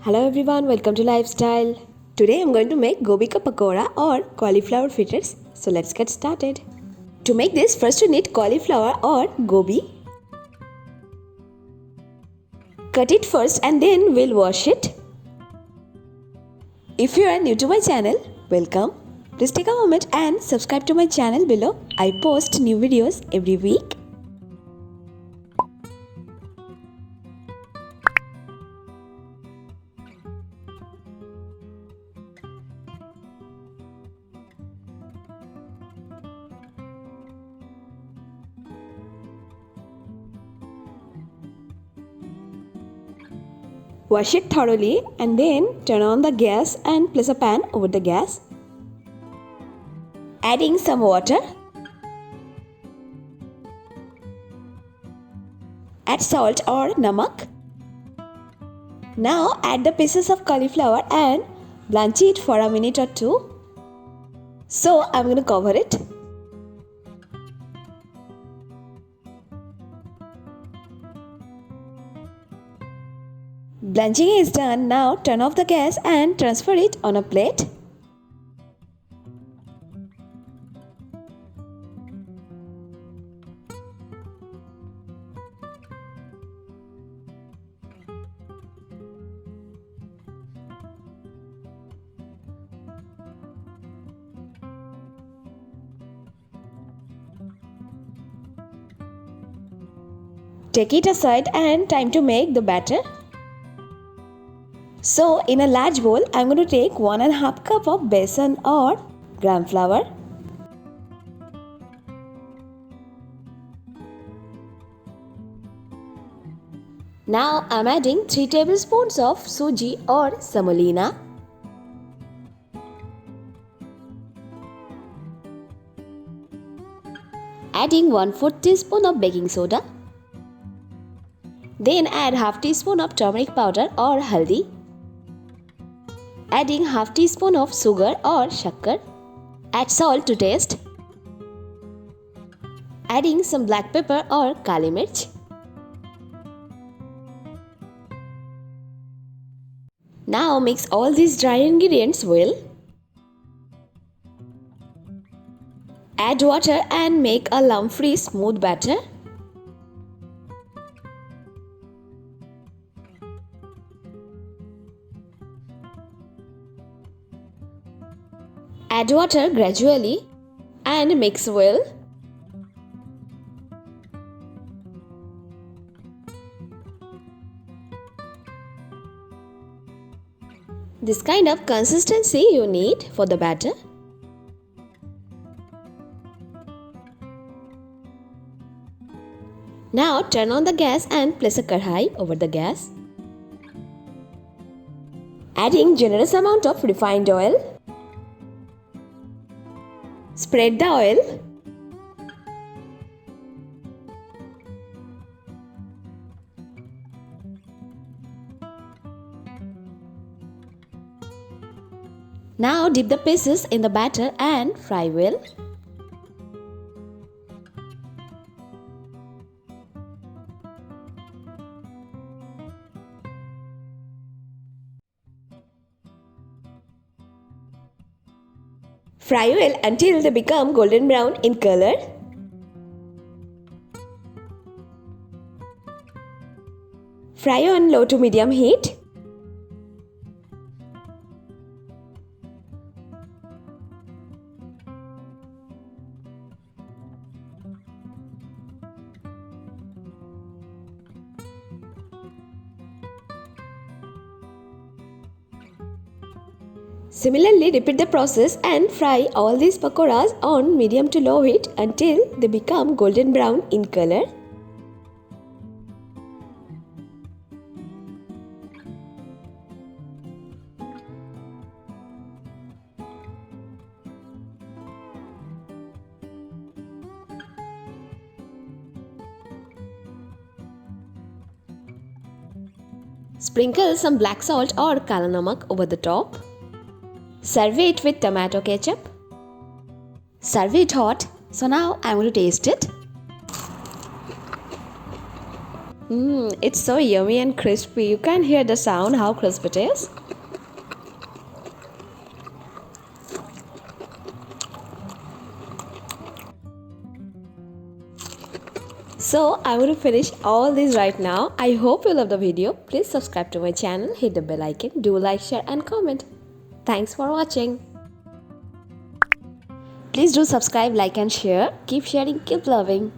Hello everyone, welcome to Lifestyle. Today I'm going to make Gobi Ka Pakora or Cauliflower Fritters. So let's get started. To make this, first you need cauliflower or gobi. Cut it first and then we'll wash it. If you are new to my channel, welcome. Please take a moment and subscribe to my channel below. I post new videos every week. Wash it thoroughly and then turn on the gas and place a pan over the gas. Adding some water. Add salt or namak. Now add the pieces of cauliflower and blanch it for a minute or two. So I'm going to cover it. Blanching is done. Now turn off the gas and transfer it on a plate. Take it aside and time to make the batter. So in a large bowl, I'm going to take 1.5 cup of besan or gram flour. Now I'm adding 3 tablespoons of suji or semolina. Adding 1/4 teaspoon of baking soda. Then add half teaspoon of turmeric powder or haldi. Adding half teaspoon of sugar or shakkar. Add salt to taste. Adding some black pepper or kali mirch. Now mix all these dry ingredients well. Add water and make a lump-free smooth batter. Add water gradually and mix well. This kind of consistency you need for the batter. Now turn on the gas and place a kadhai over the gas. Adding generous amount of refined oil. Spread the oil. Now dip the pieces in the batter and fry well. Fry well until they become golden brown in color. Fry on low to medium heat. Similarly, repeat the process and fry all these pakoras on medium to low heat until they become golden brown in color. Sprinkle some black salt or kala namak over the top. Serve it with tomato ketchup. Serve it hot. So now I'm going to taste it. It's so yummy and crispy. You can hear the sound, how crisp it is. So I'm going to finish all these right now. I hope you love the video. Please subscribe to my channel, hit the bell icon, do like, share and comment. Thanks for watching. Please do subscribe, like and share. Keep sharing, keep loving.